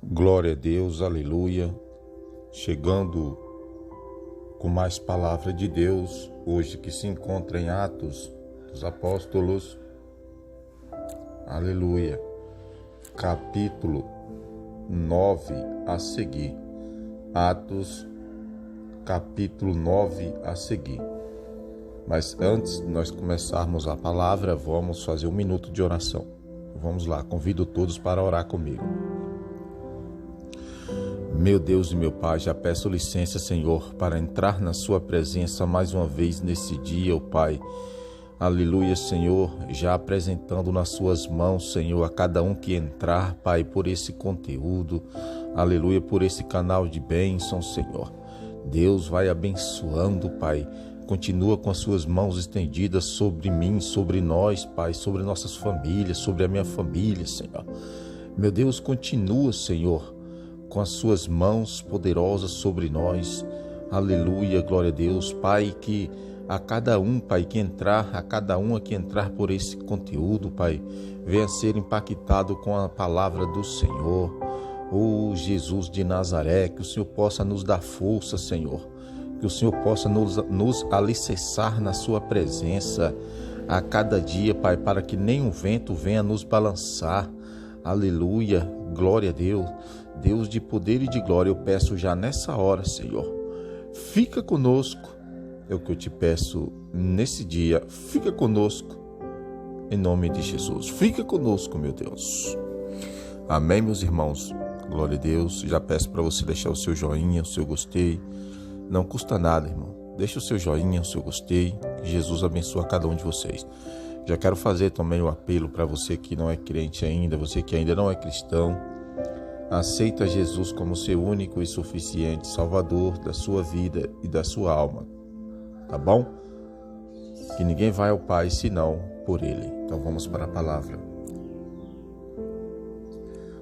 Glória a Deus, aleluia. Chegando com mais palavra de Deus, hoje que se encontra em Atos dos Apóstolos, aleluia, capítulo 9 a seguir. Atos, capítulo 9 a seguir. Mas antes de nós começarmos a palavra, vamos fazer um minuto de oração. Vamos lá, convido todos para orar comigo. Meu Deus e meu Pai, já peço licença, Senhor, para entrar na sua presença mais uma vez nesse dia, ó Pai. Aleluia, Senhor, já apresentando nas suas mãos, Senhor, a cada um que entrar, Pai, por esse conteúdo, aleluia, por esse canal de bênção, Senhor. Deus vai abençoando, Pai. Continua com as suas mãos estendidas sobre mim, sobre nós, Pai, sobre nossas famílias, sobre a minha família, Senhor. Meu Deus, continua, Senhor, com as suas mãos poderosas sobre nós. Aleluia, glória a Deus. Pai, que a cada um, Pai, que entrar, a cada uma que entrar por esse conteúdo, Pai, venha ser impactado com a palavra do Senhor. Oh, Jesus de Nazaré, que o Senhor possa nos dar força, Senhor. Que o Senhor possa nos alicerçar na sua presença a cada dia, Pai, para que nenhum vento venha nos balançar. Aleluia, glória a Deus. Deus de poder e de glória, eu peço já nessa hora, Senhor, fica conosco, é o que eu te peço nesse dia, fica conosco, em nome de Jesus, fica conosco, meu Deus. Amém, meus irmãos, glória a Deus. Já peço para você deixar o seu joinha, o seu gostei, não custa nada, irmão, deixa o seu joinha, o seu gostei, que Jesus abençoe a cada um de vocês. Já quero fazer também o apelo para você que não é crente ainda, você que ainda não é cristão. Aceita Jesus como seu único e suficiente Salvador da sua vida e da sua alma, tá bom? Que ninguém vai ao Pai senão por Ele. Então vamos para a palavra.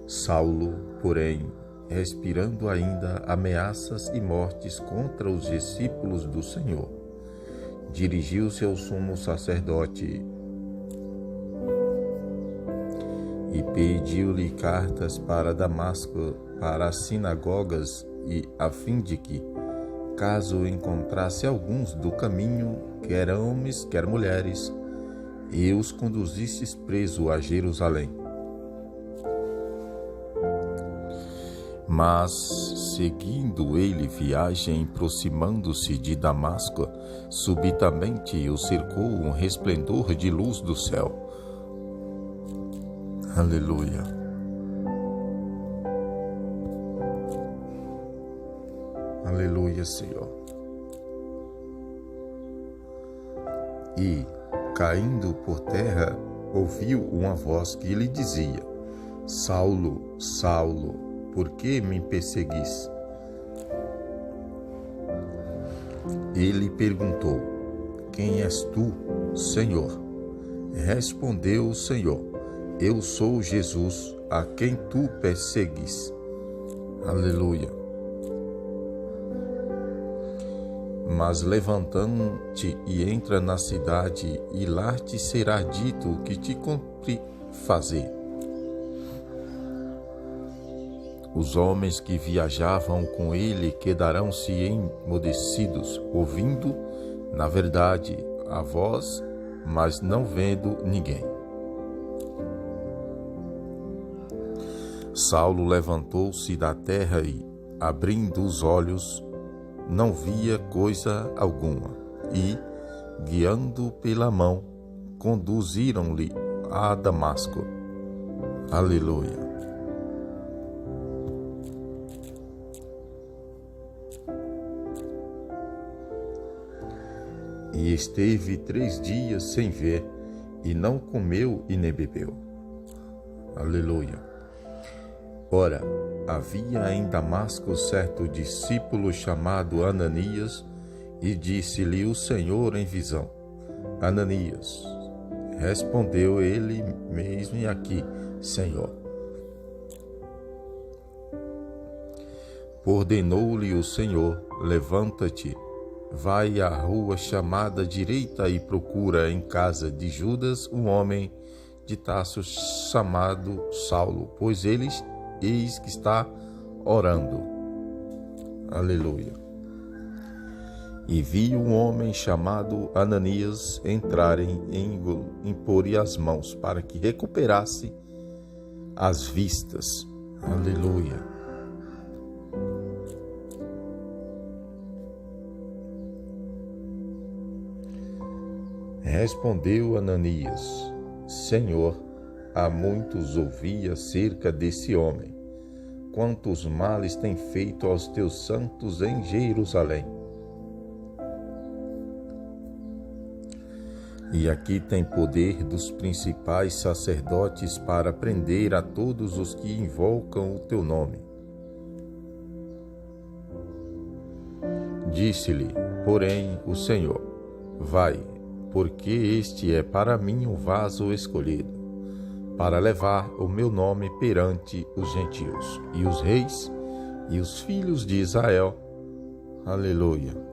Saulo, porém, respirando ainda ameaças e mortes contra os discípulos do Senhor, dirigiu-se ao sumo sacerdote e pediu-lhe cartas para Damasco, para as sinagogas, e a fim de que, caso encontrasse alguns do caminho, quer homens, quer mulheres, e os conduzisses preso a Jerusalém. Mas, seguindo ele viagem, aproximando-se de Damasco, subitamente o cercou um resplendor de luz do céu. Aleluia. Aleluia, Senhor. E, caindo por terra, ouviu uma voz que lhe dizia: Saulo, Saulo, por que me perseguis? Ele perguntou: Quem és tu, Senhor? Respondeu o Senhor: Eu sou Jesus, a quem tu persegues. Aleluia. Mas levantando-te e entra na cidade, e lá te será dito o que te cumpre fazer. Os homens que viajavam com ele quedarão-se emudecidos, ouvindo, na verdade, a voz, mas não vendo ninguém. Saulo levantou-se da terra e, abrindo os olhos, não via coisa alguma, e, guiando pela mão, conduziram-lhe a Damasco. Aleluia. E esteve 3 dias sem ver, e não comeu e nem bebeu. Aleluia. Ora, havia em Damasco certo discípulo chamado Ananias, e disse-lhe o Senhor em visão: Ananias. Respondeu ele mesmo aqui: Senhor. Ordenou-lhe o Senhor: Levanta-te, vai à rua chamada direita e procura em casa de Judas um homem de Tarso chamado Saulo, pois ele eis que está orando. Aleluia. E vi um homem chamado Ananias entrarem e impor-lhe as mãos para que recuperasse as vistas. Aleluia. Respondeu Ananias: Senhor, há muitos ouvi acerca desse homem, quantos males tem feito aos teus santos em Jerusalém. E aqui tem poder dos principais sacerdotes para prender a todos os que invocam o teu nome. Disse-lhe, porém, o Senhor: Vai, porque este é para mim um vaso escolhido, para levar o meu nome perante os gentios e os reis e os filhos de Israel. Aleluia.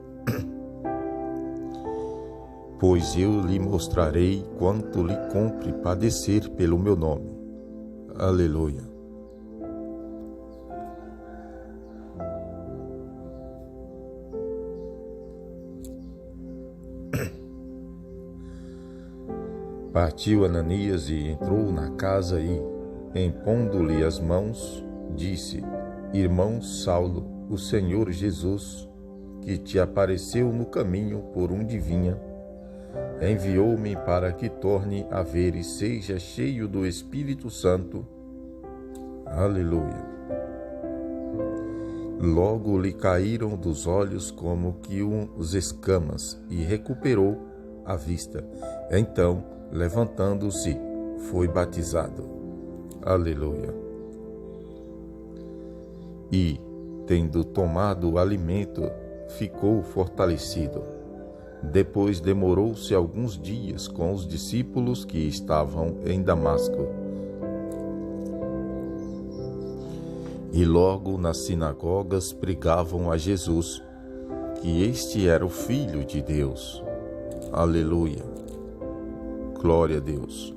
Pois eu lhe mostrarei quanto lhe cumpre padecer pelo meu nome. Aleluia. Partiu Ananias e entrou na casa e, impondo-lhe as mãos, disse: Irmão Saulo, o Senhor Jesus, que te apareceu no caminho por onde vinha, enviou-me para que torne a ver e seja cheio do Espírito Santo. Aleluia. Logo lhe caíram dos olhos como que uns escamas e recuperou a vista. Então, levantando-se, foi batizado. Aleluia. E, tendo tomado o alimento, ficou fortalecido. Depois demorou-se alguns dias com os discípulos que estavam em Damasco. E logo nas sinagogas pregavam a Jesus, que este era o Filho de Deus. Aleluia. Glória a Deus.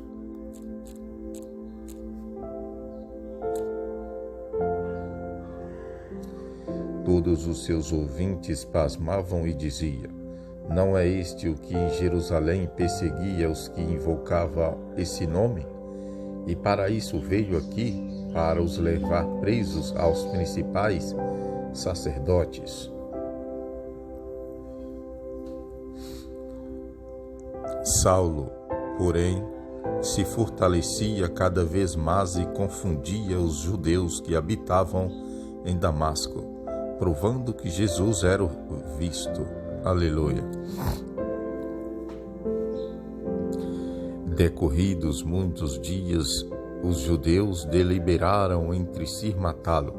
Todos os seus ouvintes pasmavam e diziam: Não é este o que em Jerusalém perseguia os que invocavam esse nome? E para isso veio aqui, para os levar presos aos principais sacerdotes. Saulo, porém, se fortalecia cada vez mais e confundia os judeus que habitavam em Damasco, provando que Jesus era o Cristo. Aleluia. Decorridos muitos dias, os judeus deliberaram entre si matá-lo.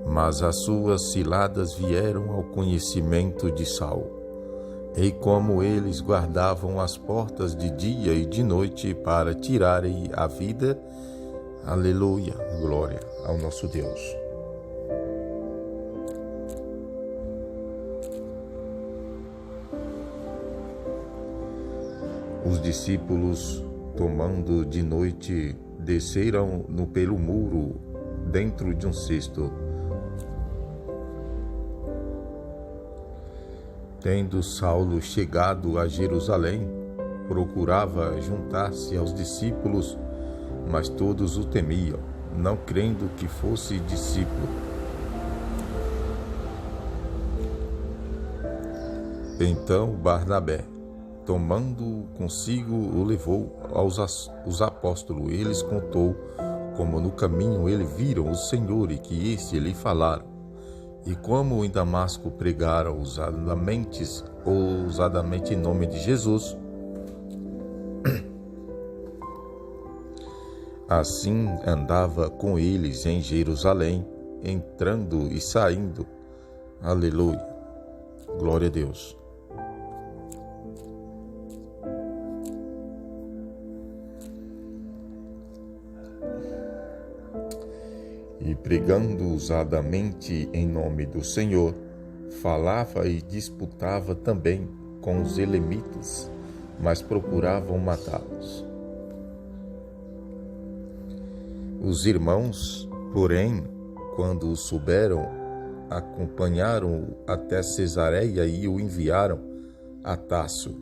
Mas as suas ciladas vieram ao conhecimento de Saulo, e como eles guardavam as portas de dia e de noite para tirarem a vida, aleluia, glória ao nosso Deus. Os discípulos, tomando de noite, desceram pelo muro dentro de um cesto. Tendo Saulo chegado a Jerusalém, procurava juntar-se aos discípulos, mas todos o temiam, não crendo que fosse discípulo. Então Barnabé, tomando-o consigo, o levou aos apóstolos. E lhes contou como no caminho ele viram o Senhor e que este lhe falaram. E como em Damasco pregaram ousadamente em nome de Jesus, assim andava com eles em Jerusalém, entrando e saindo. Aleluia. Glória a Deus. E pregando ousadamente em nome do Senhor, falava e disputava também com os elemitas, mas procuravam matá-los. Os irmãos, porém, quando o souberam, acompanharam-o até Cesareia e o enviaram a Tarso.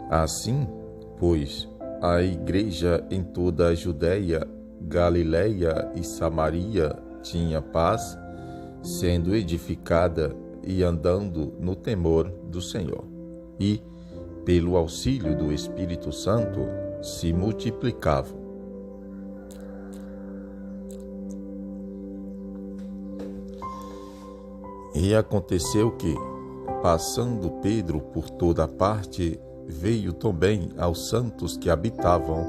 Assim, pois, a igreja em toda a Judéia, Galiléia e Samaria tinha paz, sendo edificada e andando no temor do Senhor. E, pelo auxílio do Espírito Santo, se multiplicavam. E aconteceu que, passando Pedro por toda parte, veio também aos santos que habitavam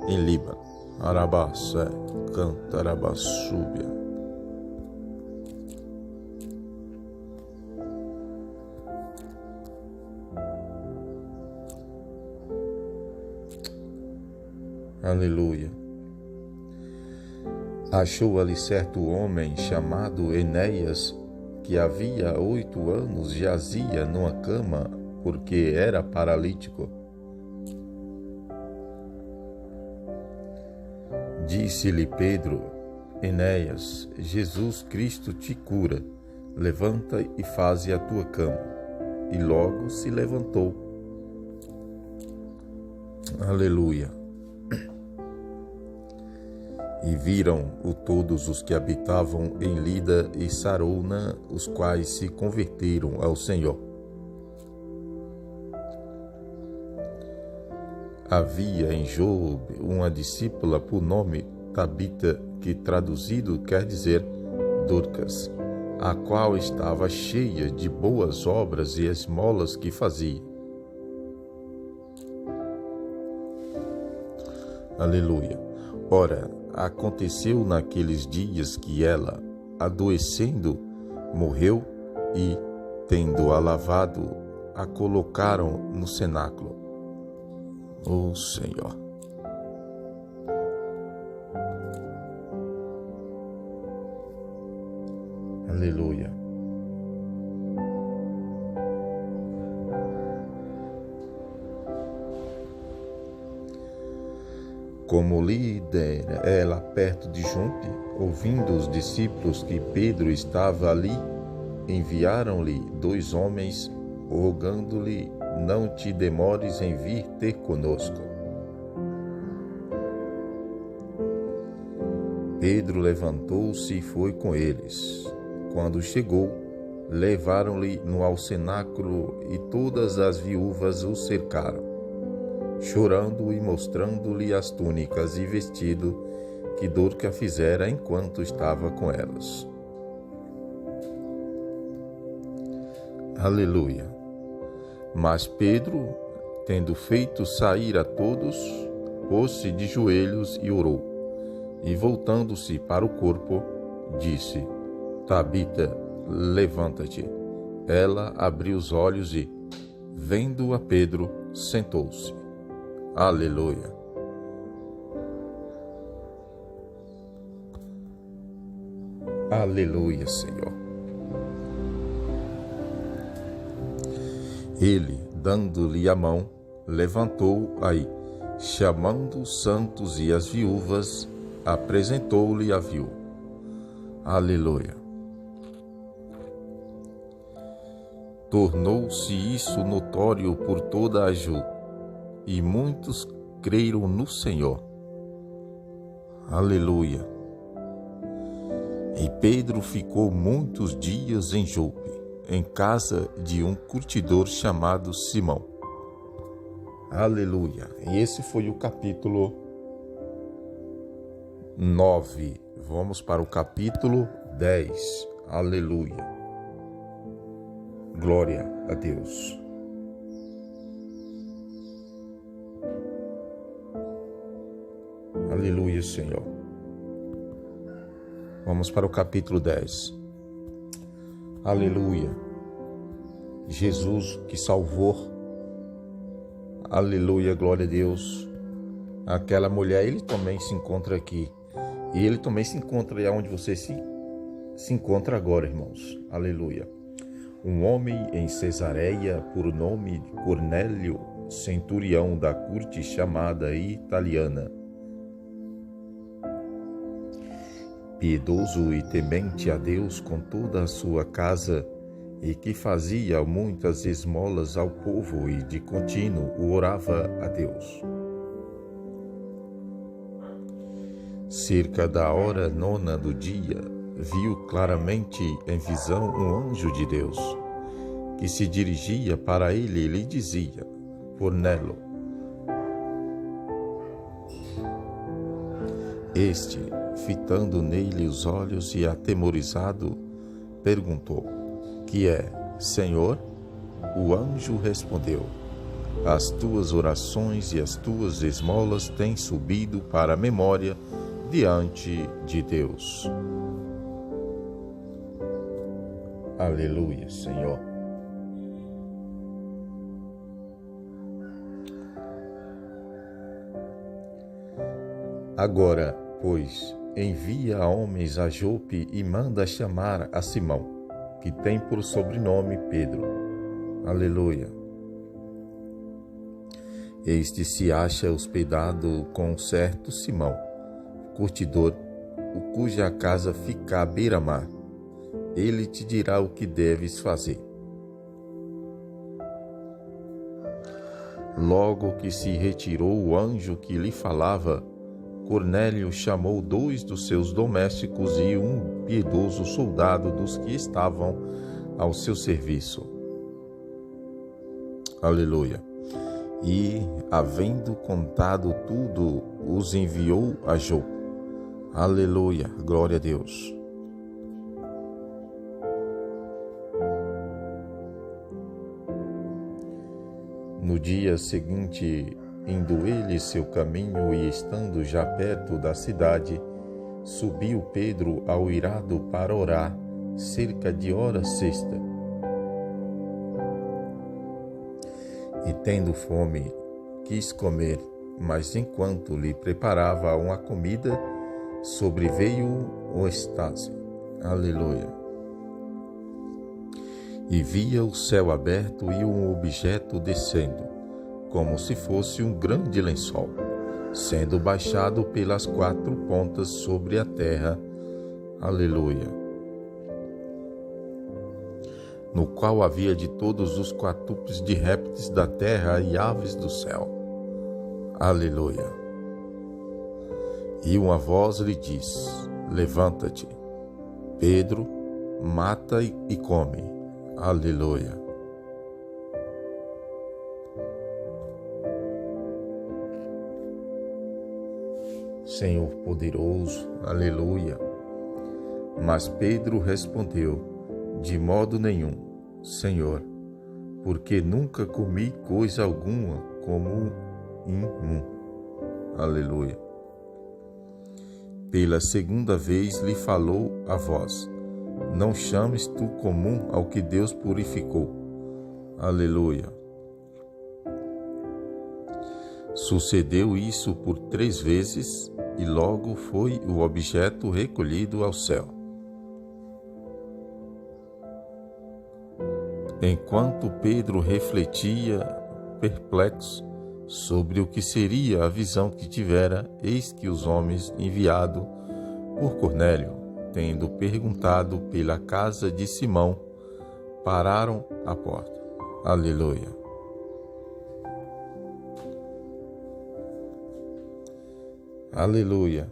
em Líbano. Arabassé, cantarabassúbia. Aleluia. Achou ali certo homem chamado Enéas, que havia 8 anos jazia numa cama, porque era paralítico. Disse-lhe Pedro: Enéas, Jesus Cristo te cura, levanta e faze a tua cama. E logo se levantou. Aleluia. E viram-o todos os que habitavam em Lida e Sarona, os quais se converteram ao Senhor. Havia em Jope uma discípula por nome Tabita, que traduzido quer dizer Dorcas, a qual estava cheia de boas obras e esmolas que fazia. Aleluia. Ora, aconteceu naqueles dias que ela, adoecendo, morreu e, tendo-a lavado, a colocaram no cenáculo. Ó Senhor. Aleluia. Como líder, ela perto de Jope, ouvindo os discípulos que Pedro estava ali, enviaram-lhe 2 homens, rogando-lhe: não te demores em vir ter conosco. Pedro levantou-se e foi com eles. Quando chegou, levaram-lhe no alcenáculo e todas as viúvas o cercaram, chorando e mostrando-lhe as túnicas e vestido que Dorca fizera enquanto estava com elas. Aleluia. Mas Pedro, tendo feito sair a todos, pôs-se de joelhos e orou. E voltando-se para o corpo, disse: Tabita, levanta-te. Ela abriu os olhos e, vendo a Pedro, sentou-se. Aleluia. Aleluia, Senhor. Ele, dando-lhe a mão, levantou-a e, chamando os santos e as viúvas, apresentou-lhe a viúva. Aleluia. Tornou-se isso notório por toda a Judéia, e muitos creram no Senhor. Aleluia. E Pedro ficou muitos dias em Jope, em casa de um curtidor chamado Simão. Aleluia. E esse foi o capítulo 9. Vamos para o capítulo 10. Aleluia. Glória a Deus. Aleluia, Senhor. Vamos para o capítulo 10. Aleluia. Jesus que salvou. Aleluia, glória a Deus. Aquela mulher, ele também se encontra aqui. E ele também se encontra aí onde você se encontra agora, irmãos. Aleluia. Um homem em Cesareia, por nome Cornélio, centurião da corte chamada italiana. Piedoso e temente a Deus com toda a sua casa, e que fazia muitas esmolas ao povo e de contínuo orava a Deus. Cerca da hora 9 do dia, viu claramente em visão um anjo de Deus, que se dirigia para ele e lhe dizia: Cornélio. Este, fitando nele os olhos e atemorizado, perguntou: Que é, Senhor? O anjo respondeu: As tuas orações e as tuas esmolas têm subido para a memória diante de Deus. Aleluia, Senhor. Agora, pois, envia homens a Jope e manda chamar a Simão, que tem por sobrenome Pedro. Aleluia. Este se acha hospedado com um certo Simão, curtidor, cuja casa fica à beira-mar. Ele te dirá o que deves fazer. Logo que se retirou o anjo que lhe falava, Cornélio chamou 2 dos seus domésticos e um piedoso soldado dos que estavam ao seu serviço. Aleluia. E, havendo contado tudo, os enviou a Jope. Aleluia, glória a Deus. No dia seguinte, indo ele seu caminho e estando já perto da cidade, subiu Pedro ao eirado para orar, cerca de hora sexta. E tendo fome, quis comer, mas enquanto lhe preparava uma comida, sobreveio o êxtase. Aleluia. E via o céu aberto e um objeto descendo, como se fosse um grande lençol, sendo baixado pelas 4 pontas sobre a terra. Aleluia. No qual havia de todos os quatuples de répteis da terra e aves do céu. Aleluia. E uma voz lhe diz: Levanta-te, Pedro, mata e come. Aleluia. Senhor poderoso, aleluia. Mas Pedro respondeu: De modo nenhum, Senhor, porque nunca comi coisa alguma como imundo. Aleluia. Pela segunda vez lhe falou a voz: Não chames tu comum ao que Deus purificou. Aleluia. Sucedeu isso por 3 vezes, e logo foi o objeto recolhido ao céu. Enquanto Pedro refletia, perplexo, sobre o que seria a visão que tivera, eis que os homens enviados por Cornélio, tendo perguntado pela casa de Simão, pararam à porta. Aleluia. Aleluia.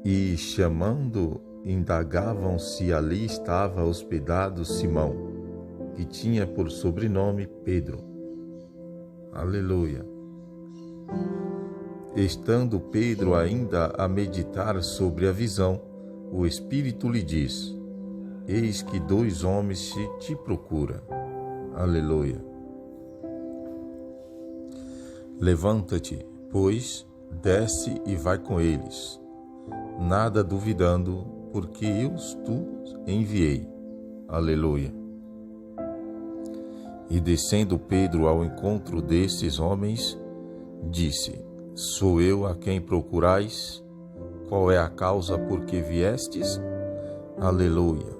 E chamando, indagavam se ali estava hospedado Simão, que tinha por sobrenome Pedro. Aleluia. Estando Pedro ainda a meditar sobre a visão, o Espírito lhe diz: Eis que 2 homens te procuram. Aleluia. Levanta-te, pois, desce e vai com eles, nada duvidando, porque eu os enviei. Aleluia. E descendo Pedro ao encontro desses homens, disse: Sou eu a quem procurais? Qual é a causa por que viestes? Aleluia.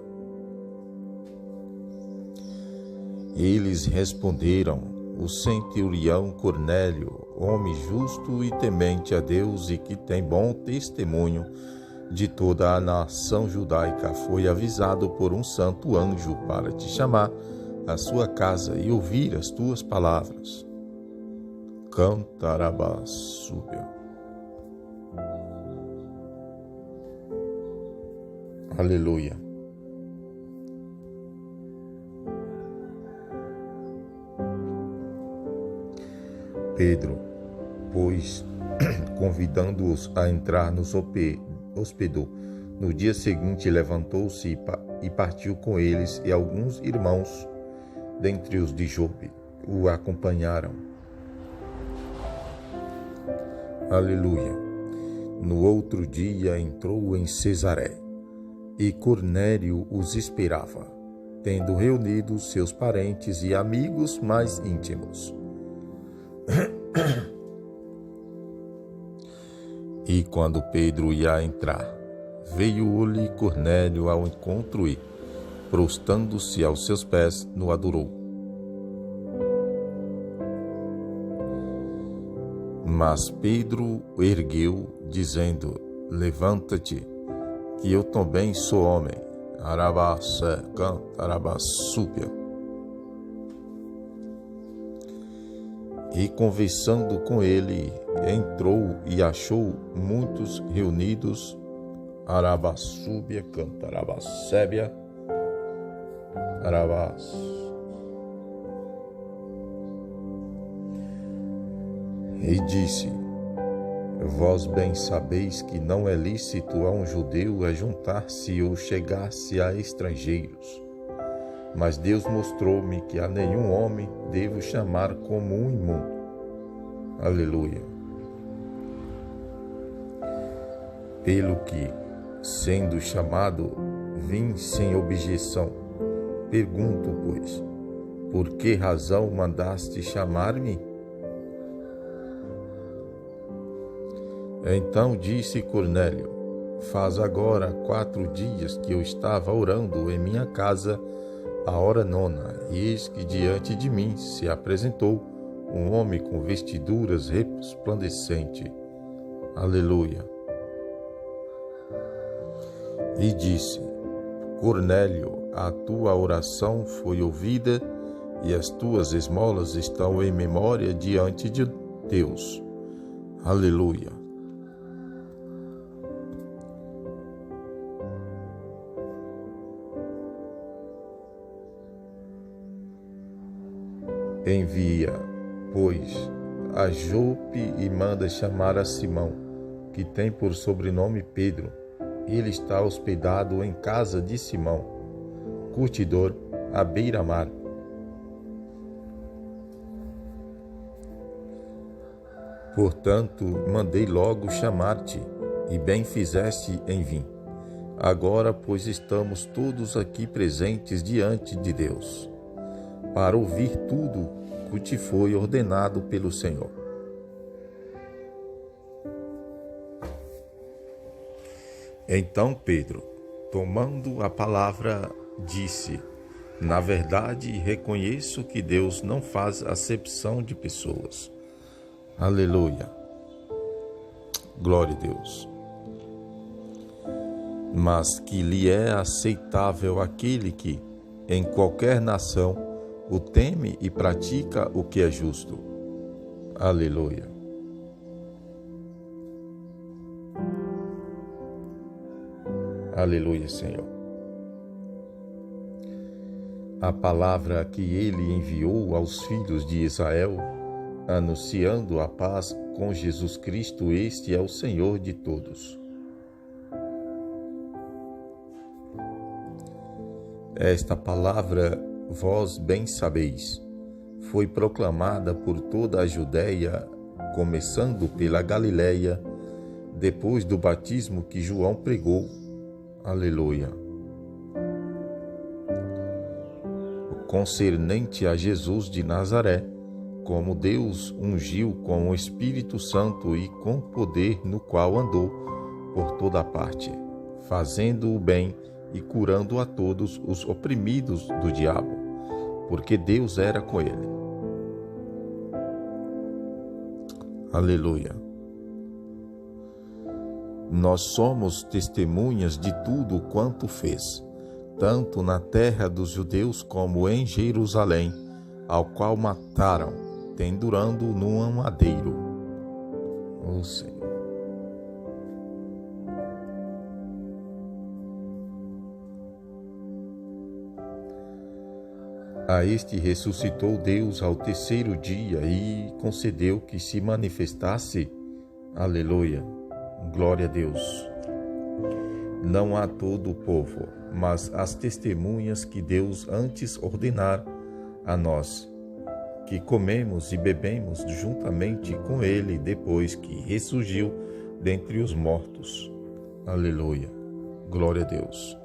Eles responderam: o centurião Cornélio, homem justo e temente a Deus e que tem bom testemunho de toda a nação judaica, foi avisado por um santo anjo para te chamar à sua casa e ouvir as tuas palavras. Cantarabasúbia. Aleluia. Pedro, pois, convidando-os a entrar, nos hospedou. No dia seguinte, levantou-se e partiu com eles, e alguns irmãos, dentre os de Jope, o acompanharam. Aleluia. No outro dia entrou em Cesaré, e Cornélio os esperava, tendo reunido seus parentes e amigos mais íntimos. E quando Pedro ia entrar, veio-lhe Cornélio ao encontro e, prostrando-se aos seus pés, no adorou. Mas Pedro o ergueu, dizendo: levanta-te, que eu também sou homem. Arabassa, cantarabasúbia. E conversando com ele, entrou e achou muitos reunidos. Arabassúbia, cantarabassébia, arabás. E disse: vós bem sabeis que não é lícito a um judeu ajuntar-se ou chegar-se a estrangeiros. Mas Deus mostrou-me que a nenhum homem devo chamar como um imundo. Aleluia. Pelo que, sendo chamado, vim sem objeção. Pergunto, pois, por que razão mandaste chamar-me? Então disse Cornélio: faz agora 4 dias que eu estava orando em minha casa, a hora 9, e eis que diante de mim se apresentou um homem com vestiduras resplandecentes. Aleluia. E disse: Cornélio, a tua oração foi ouvida e as tuas esmolas estão em memória diante de Deus. Aleluia. Envia, pois, a Jope e manda chamar a Simão, que tem por sobrenome Pedro. Ele está hospedado em casa de Simão, curtidor, à beira-mar. Portanto, mandei logo chamar-te, e bem fizeste em vir. Agora, pois, estamos todos aqui presentes diante de Deus, para ouvir tudo o que te foi ordenado pelo Senhor. Então Pedro, tomando a palavra, disse: na verdade, reconheço que Deus não faz acepção de pessoas. Aleluia. Glória a Deus. Mas que lhe é aceitável aquele que, em qualquer nação, o teme e pratica o que é justo. Aleluia. Aleluia, Senhor. A palavra que ele enviou aos filhos de Israel, anunciando a paz com Jesus Cristo, este é o Senhor de todos. Esta palavra, vós bem sabeis, foi proclamada por toda a Judéia, começando pela Galiléia, depois do batismo que João pregou. Aleluia. Concernente a Jesus de Nazaré, como Deus ungiu com o Espírito Santo e com poder, no qual andou por toda parte, fazendo o bem e curando a todos os oprimidos do diabo, porque Deus era com ele. Aleluia. Nós somos testemunhas de tudo quanto fez, tanto na terra dos judeus como em Jerusalém, ao qual mataram, pendurando num madeiro. Oh, Senhor. A este ressuscitou Deus ao terceiro dia e concedeu que se manifestasse. Aleluia. Glória a Deus. Não a todo o povo, mas as testemunhas que Deus antes ordenara a nós, que comemos e bebemos juntamente com ele depois que ressurgiu dentre os mortos. Aleluia. Glória a Deus.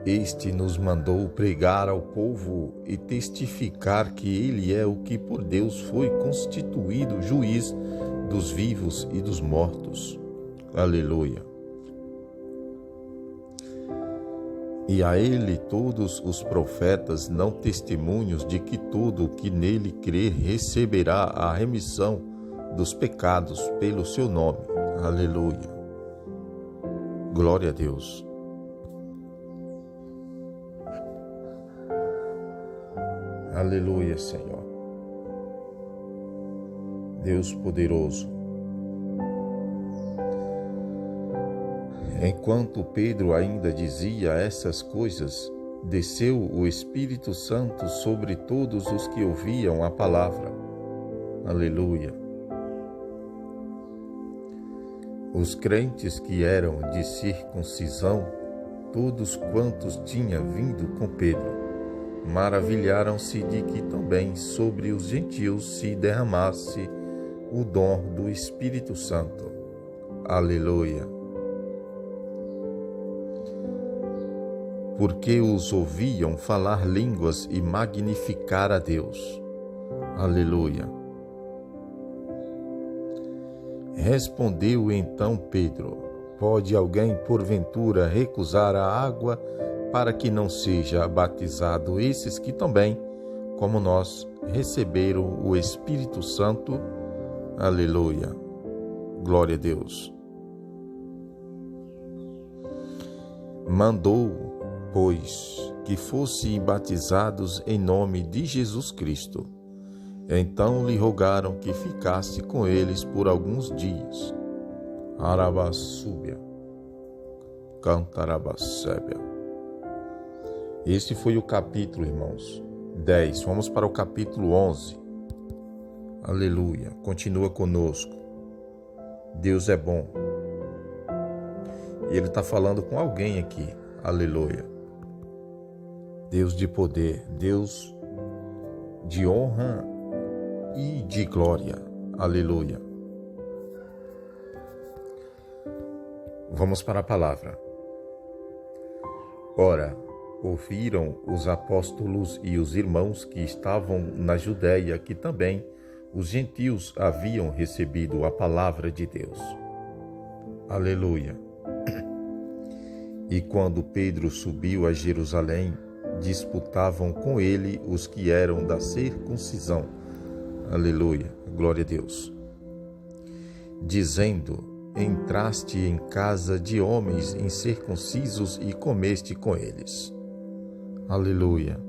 Este nos mandou pregar ao povo e testificar que ele é o que por Deus foi constituído juiz dos vivos e dos mortos. Aleluia. E a ele todos os profetas dão testemunhos de que todo o que nele crer receberá a remissão dos pecados pelo seu nome. Aleluia. Glória a Deus. Aleluia, Senhor. Deus poderoso. Enquanto Pedro ainda dizia essas coisas, desceu o Espírito Santo sobre todos os que ouviam a palavra. Aleluia. Os crentes que eram de circuncisão, todos quantos tinham vindo com Pedro, maravilharam-se de que também sobre os gentios se derramasse o dom do Espírito Santo. Aleluia. Porque os ouviam falar línguas e magnificar a Deus. Aleluia. Respondeu então Pedro: pode alguém porventura recusar a água para que não seja batizado esses que também, como nós, receberam o Espírito Santo? Aleluia. Glória a Deus. Mandou, pois, que fossem batizados em nome de Jesus Cristo. Então lhe rogaram que ficasse com eles por alguns dias. Arabassúbia, Cantarabassébia. Este foi o capítulo, irmãos, 10. Vamos para o capítulo 11. Aleluia. Continua conosco. Deus é bom. E Ele está falando com alguém aqui. Aleluia. Deus de poder, Deus de honra e de glória. Aleluia. Vamos para a palavra. Ora, ouviram os apóstolos e os irmãos que estavam na Judéia que também os gentios haviam recebido a palavra de Deus. Aleluia. E quando Pedro subiu a Jerusalém, disputavam com ele os que eram da circuncisão. Aleluia. Glória a Deus. Dizendo: entraste em casa de homens incircuncisos e comeste com eles. Aleluia.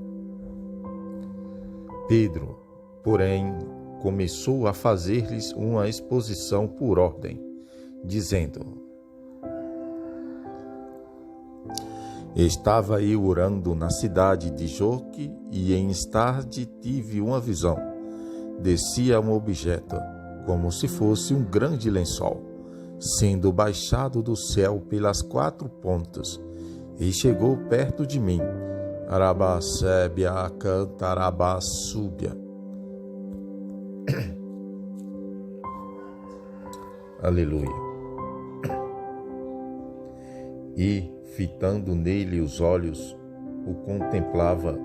Pedro, porém, começou a fazer-lhes uma exposição por ordem, dizendo: estava eu orando na cidade de Joque e em tarde tive uma visão. Descia um objeto, como se fosse um grande lençol, sendo baixado do céu pelas 4 pontas, e chegou perto de mim. Arabassébia, Cantarabassúbia. Aleluia. E, fitando nele os olhos, o contemplava,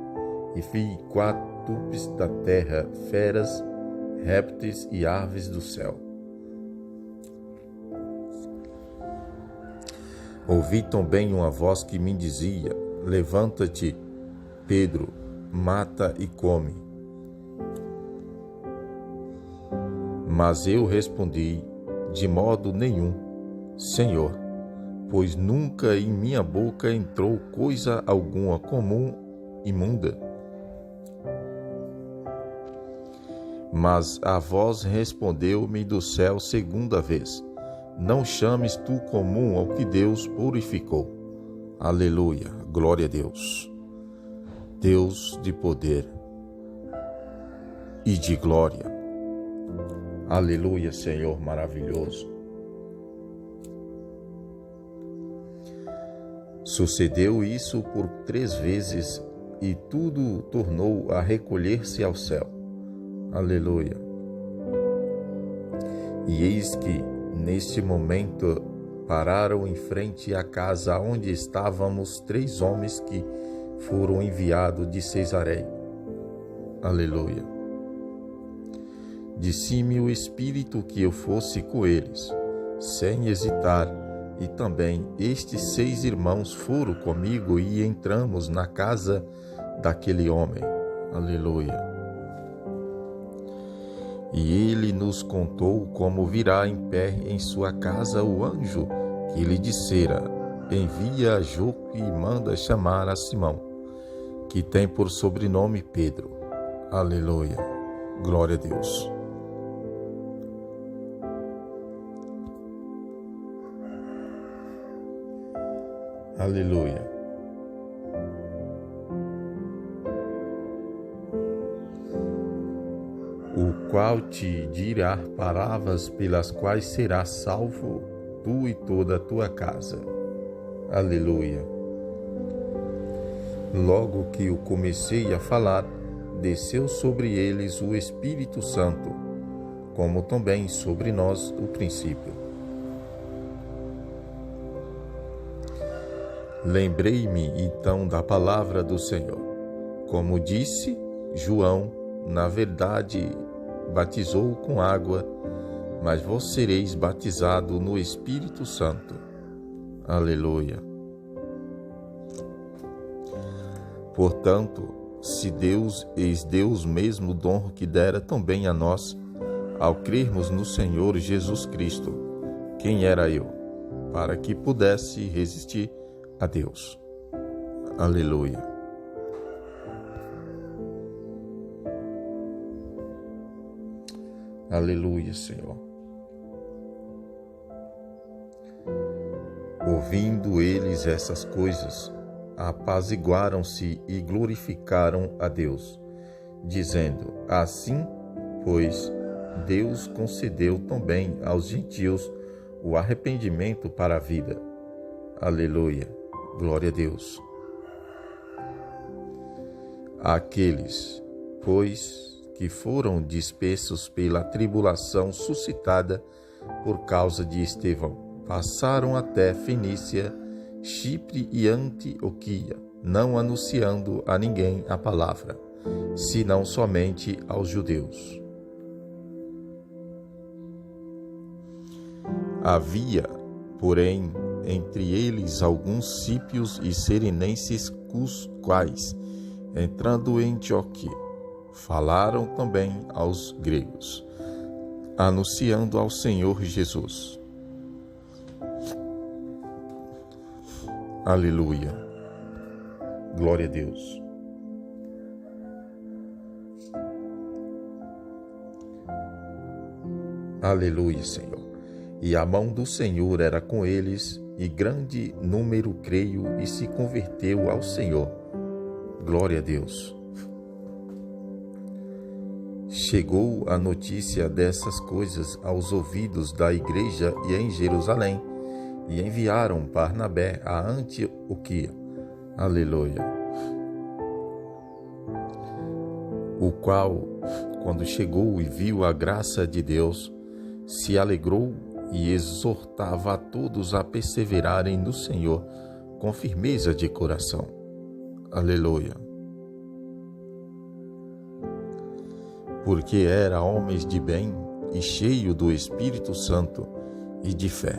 e vi 4 tupes da terra, feras, répteis e aves do céu. Ouvi também uma voz que me dizia: levanta-te, Pedro, mata e come. Mas eu respondi: de modo nenhum, Senhor, pois nunca em minha boca entrou coisa alguma comum, imunda. Mas a voz respondeu-me do céu segunda vez: não chames tu comum ao que Deus purificou. Aleluia, glória a Deus. Deus de poder e de glória. Aleluia, Senhor maravilhoso. Sucedeu isso por 3 vezes e tudo tornou a recolher-se ao céu. Aleluia. E eis que, neste momento, pararam em frente à casa onde estávamos 3 homens que foram enviados de Cesareia. Aleluia. Disse-me o Espírito que eu fosse com eles, sem hesitar, e também estes 6 irmãos foram comigo e entramos na casa daquele homem. Aleluia. E ele nos contou como virá em pé em sua casa o anjo que lhe dissera: envia a Jope e manda chamar a Simão, que tem por sobrenome Pedro. Aleluia. Glória a Deus. Aleluia. O qual te dirá palavras pelas quais serás salvo, tu e toda a tua casa. Aleluia. Logo que eu comecei a falar, desceu sobre eles o Espírito Santo, como também sobre nós o princípio. Lembrei-me então da palavra do Senhor. Como disse, João, na verdade, batizou com água, mas vós sereis batizados no Espírito Santo. Aleluia. Portanto, se Deus deu o mesmo dom que dera também a nós, ao crermos no Senhor Jesus Cristo, quem era eu, para que pudesse resistir a Deus. Aleluia. Aleluia, Senhor. Ouvindo eles essas coisas, apaziguaram-se e glorificaram a Deus, dizendo: assim, pois, Deus concedeu também aos gentios o arrependimento para a vida. Aleluia. Glória a Deus. Aqueles, pois, que foram dispersos pela tribulação suscitada por causa de Estevão, passaram até Fenícia, Chipre e Antioquia, não anunciando a ninguém a palavra, senão somente aos judeus. Havia, porém, entre eles alguns sípios e serenenses, os quais, entrando em Antioquia, falaram também aos gregos, anunciando ao Senhor Jesus. Aleluia. Glória a Deus. Aleluia, Senhor. E a mão do Senhor era com eles, e grande número creio e se converteu ao Senhor. Glória a Deus. Chegou a notícia dessas coisas aos ouvidos da igreja e em Jerusalém, e enviaram Barnabé a Antioquia. Aleluia. O qual, quando chegou e viu a graça de Deus, se alegrou e exortava a todos a perseverarem no Senhor com firmeza de coração. Aleluia. Porque era homem de bem e cheio do Espírito Santo e de fé,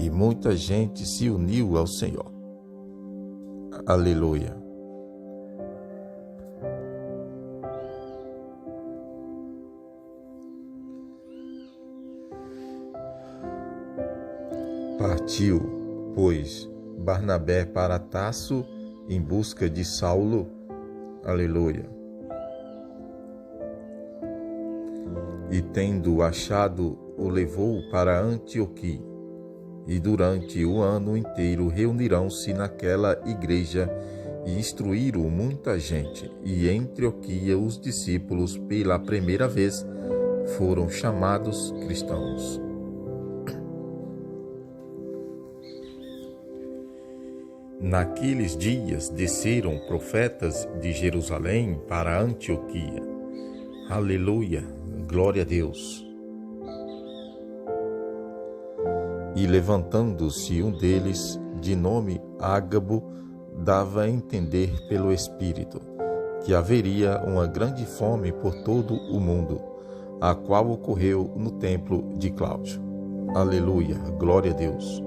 e muita gente se uniu ao Senhor. Aleluia. Partiu, pois, Barnabé para Tarso em busca de Saulo. Aleluia. E tendo achado, o levou para Antioquia. E durante o ano inteiro reunirão-se naquela igreja e instruíram muita gente. E em Antioquia os discípulos, pela primeira vez, foram chamados cristãos. Naqueles dias desceram profetas de Jerusalém para Antioquia. Aleluia, glória a Deus. E levantando-se um deles, de nome Ágabo, dava a entender pelo Espírito que haveria uma grande fome por todo o mundo, a qual ocorreu no templo de Cláudio. Aleluia, glória a Deus.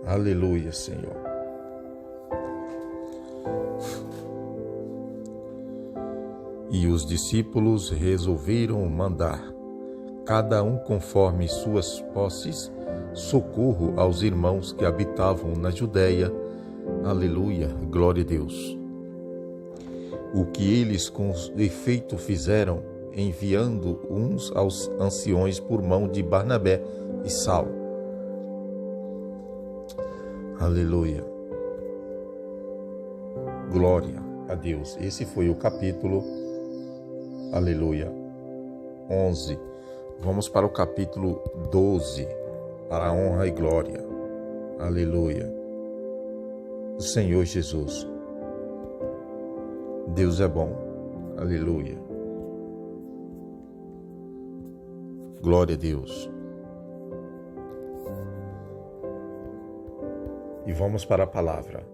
Aleluia, Senhor. E os discípulos resolveram mandar, cada um conforme suas posses, socorro aos irmãos que habitavam na Judéia. Aleluia, glória a Deus. O que eles com efeito fizeram, enviando uns aos anciões por mão de Barnabé e Saulo. Aleluia. Glória a Deus. Esse foi o capítulo, aleluia, 11. Vamos para o capítulo 12, para a honra e glória. Aleluia. O Senhor Jesus. Deus é bom. Aleluia. Glória a Deus. E vamos para a palavra.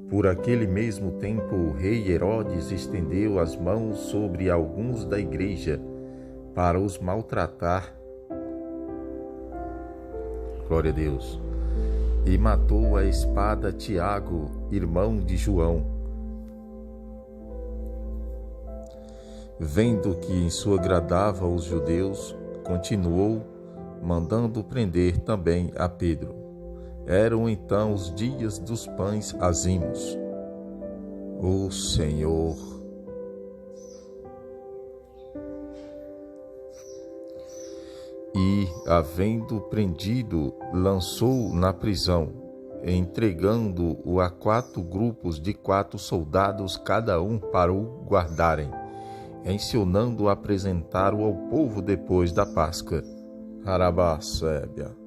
Por aquele mesmo tempo, o rei Herodes estendeu as mãos sobre alguns da igreja para os maltratar. Glória a Deus. E matou a espada Tiago, irmão de João. Vendo que isso agradava aos judeus, continuou mandando prender também a Pedro. Eram então os dias dos pães azimos. O Senhor. E, havendo prendido, lançou na prisão, entregando-o a 4 grupos de 4 soldados cada um para o guardarem, ensinando apresentá-lo ao povo depois da Páscoa. Arabassébia.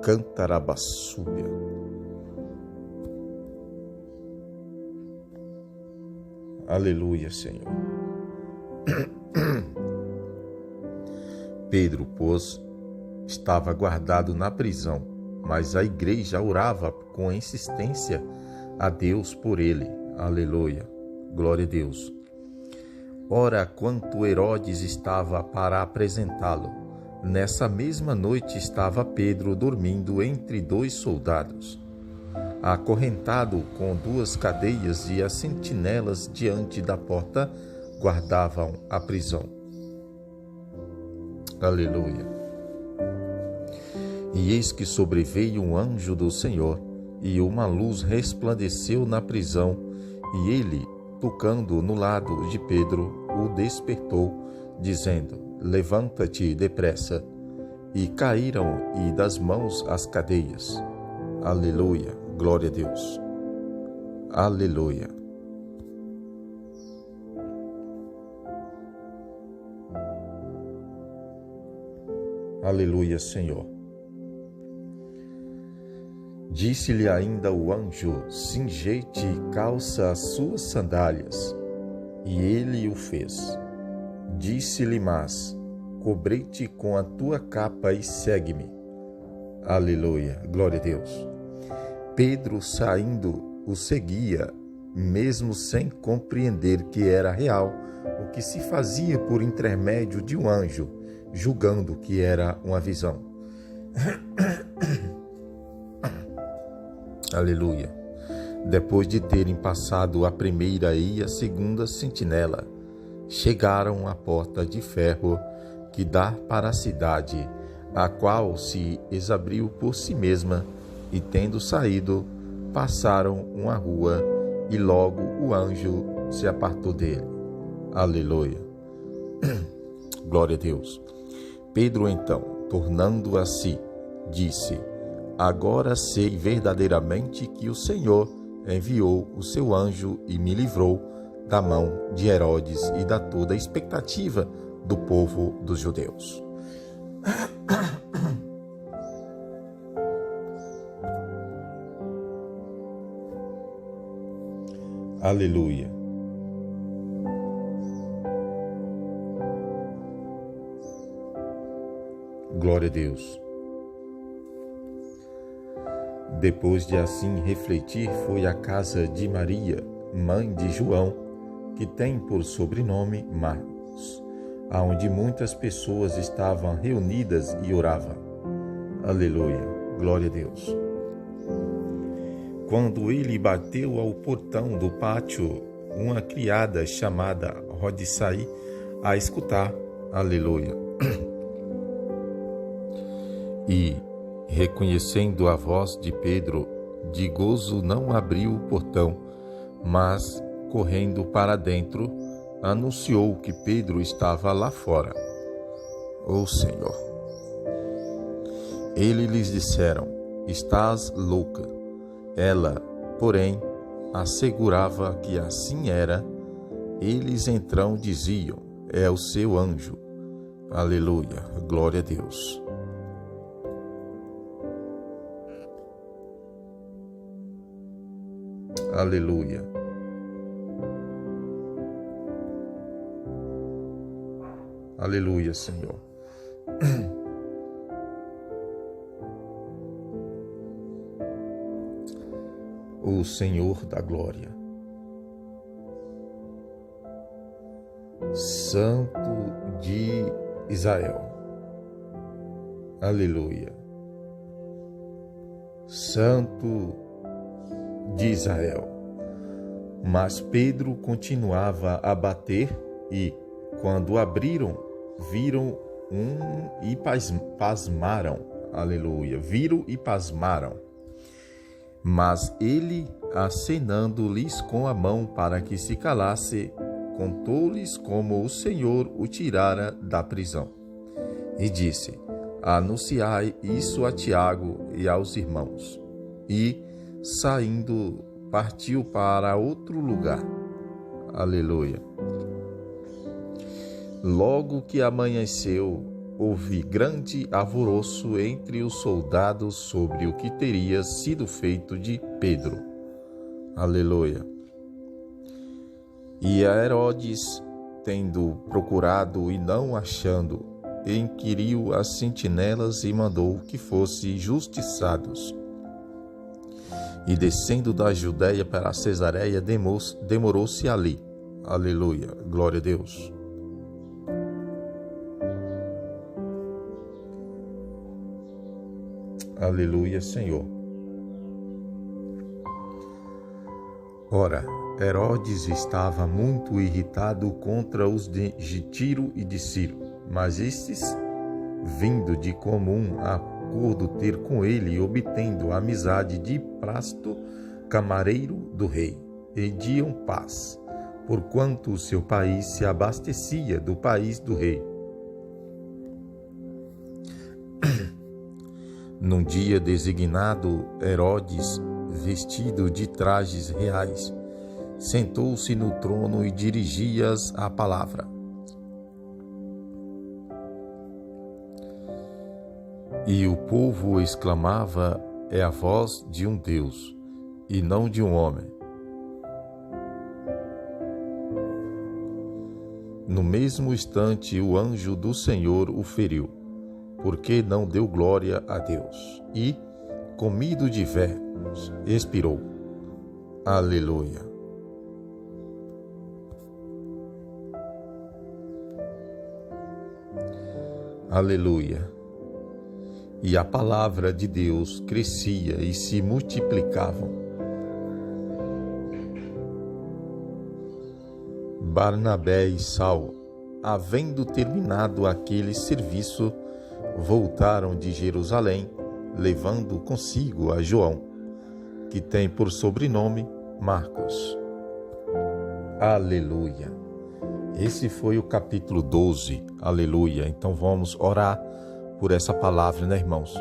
Cantarabassúbia. Aleluia, Senhor. Pedro, pois, estava guardado na prisão, mas a igreja orava com insistência a Deus por ele. Aleluia. Glória a Deus. Ora, quanto Herodes estava para apresentá-lo, nessa mesma noite estava Pedro dormindo entre 2 soldados, acorrentado com 2 cadeias, e as sentinelas diante da porta guardavam a prisão. Aleluia. E eis que sobreveio um anjo do Senhor, e uma luz resplandeceu na prisão, e ele, tocando no lado de Pedro, o despertou, dizendo: levanta-te depressa. E caíram e das mãos as cadeias. Aleluia, glória a Deus. Aleluia. Aleluia, Senhor. Disse-lhe ainda o anjo: cinge-te e calça as suas sandálias. E ele o fez. Disse-lhe mais: cobrei-te com a tua capa e segue-me. Aleluia, glória a Deus. Pedro, saindo, o seguia, mesmo sem compreender que era real o que se fazia por intermédio de um anjo, julgando que era uma visão. Aleluia. Depois de terem passado a primeira e a segunda sentinela, chegaram à porta de ferro que dá para a cidade, a qual se exabriu por si mesma, e tendo saído, passaram uma rua, e logo o anjo se apartou dele. Aleluia. Glória a Deus. Pedro, então, tornando a si, disse: Agora sei verdadeiramente que o Senhor enviou o seu anjo e me livrou da mão de Herodes e da toda a expectativa do povo dos judeus. Aleluia. Glória a Deus. Depois de assim refletir, foi à casa de Maria, mãe de João, que tem por sobrenome Marcos, aonde muitas pessoas estavam reunidas e oravam. Aleluia. Glória a Deus. Quando ele bateu ao portão do pátio, uma criada chamada Rode saiu a escutar. Aleluia. E, reconhecendo a voz de Pedro, de gozo não abriu o portão, mas, correndo para dentro, anunciou que Pedro estava lá fora. Ó Senhor! Eles lhes disseram: Estás louca. Ela, porém, assegurava que assim era. Eles então diziam: É o seu anjo. Aleluia, glória a Deus. Aleluia. Aleluia, Senhor. O Senhor da glória, Santo de Israel. Aleluia. Santo de Israel. Mas Pedro continuava a bater e, quando abriram, viram e pasmaram. Aleluia. Viram e pasmaram. Mas ele, acenando-lhes com a mão para que se calasse, contou-lhes como o Senhor o tirara da prisão. E disse: Anunciai isso a Tiago e aos irmãos. E, saindo, partiu para outro lugar. Aleluia. Logo que amanheceu, houve grande alvoroço entre os soldados sobre o que teria sido feito de Pedro. Aleluia. E a Herodes, tendo procurado e não achando, inquiriu as sentinelas e mandou que fossem justiçados. E descendo da Judéia para a Cesareia, demorou-se ali. Aleluia. Glória a Deus. Aleluia, Senhor. Ora, Herodes estava muito irritado contra os de Tiro e de Ciro, mas estes, vindo de comum acordo ter com ele, obtendo a amizade de Prasto, camareiro do rei, pediam paz, porquanto o seu país se abastecia do país do rei. Num dia designado, Herodes, vestido de trajes reais, sentou-se no trono e dirigia-as a palavra. E o povo exclamava: É a voz de um Deus, e não de um homem. No mesmo instante, o anjo do Senhor o feriu, porque não deu glória a Deus, e, comido de vermes, expirou. Aleluia. Aleluia. E a palavra de Deus crescia e se multiplicavam. Barnabé e Saulo, havendo terminado aquele serviço, voltaram de Jerusalém, levando consigo a João, que tem por sobrenome Marcos. Aleluia. Esse foi o capítulo 12. Aleluia. Então vamos orar por essa palavra, né, irmãos?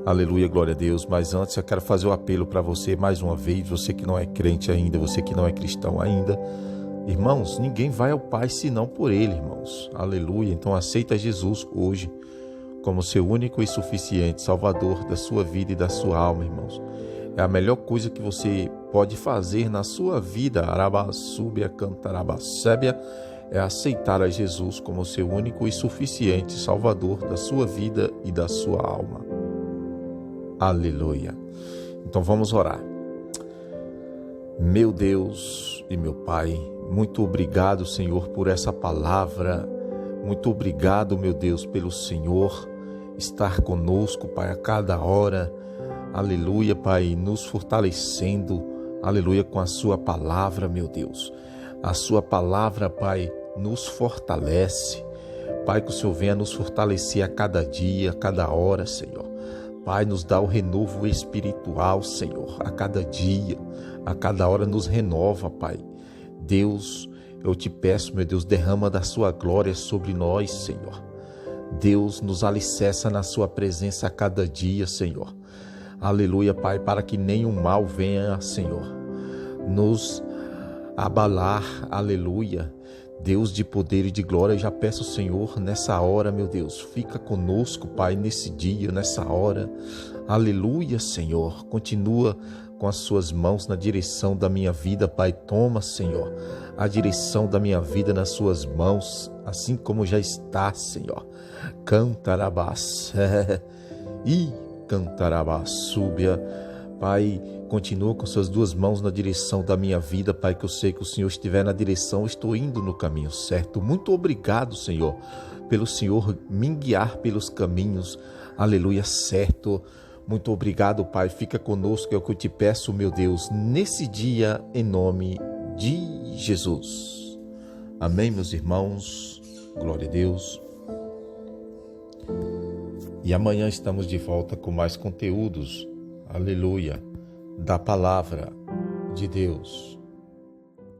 Aleluia, glória a Deus. Mas antes eu quero fazer o apelo para você mais uma vez, você que não é crente ainda, você que não é cristão ainda. Irmãos, ninguém vai ao Pai senão por Ele, irmãos. Aleluia. Então aceita Jesus hoje como seu único e suficiente Salvador da sua vida e da sua alma, irmãos. É a melhor coisa que você pode fazer na sua vida, Arabassúbia, Cantarabacébia, é aceitar a Jesus como seu único e suficiente Salvador da sua vida e da sua alma. Aleluia. Então vamos orar. Meu Deus e meu Pai, muito obrigado, Senhor, por essa palavra. Muito obrigado, meu Deus, pelo Senhor estar conosco, Pai, a cada hora. Aleluia, Pai, nos fortalecendo, aleluia, com a sua palavra, meu Deus. A sua palavra, Pai, nos fortalece. Pai, que o Senhor venha nos fortalecer a cada dia, a cada hora, Senhor. Pai, nos dá o renovo espiritual, Senhor, a cada dia, a cada hora nos renova, Pai. Deus, eu te peço, meu Deus, derrama da sua glória sobre nós, Senhor. Deus, nos alicerça na sua presença a cada dia, Senhor. Aleluia, Pai, para que nenhum mal venha, Senhor, nos abalar. Aleluia. Deus de poder e de glória, eu já peço, Senhor, nessa hora, meu Deus, fica conosco, Pai, nesse dia, nessa hora. Aleluia, Senhor. Continua com as suas mãos na direção da minha vida, Pai. Toma, Senhor, a direção da minha vida nas suas mãos, assim como já está, Senhor. Cantarabás. Cantarabassúbia. Pai, continua com suas duas mãos na direção da minha vida, Pai, que eu sei que o Senhor estiver na direção, eu estou indo no caminho certo. Muito obrigado, Senhor, pelo Senhor me guiar pelos caminhos, aleluia, certo. Muito obrigado, Pai, fica conosco, é o que eu te peço, meu Deus, nesse dia, em nome de Jesus. Amém, meus irmãos, glória a Deus. E amanhã estamos de volta com mais conteúdos, aleluia, da palavra de Deus.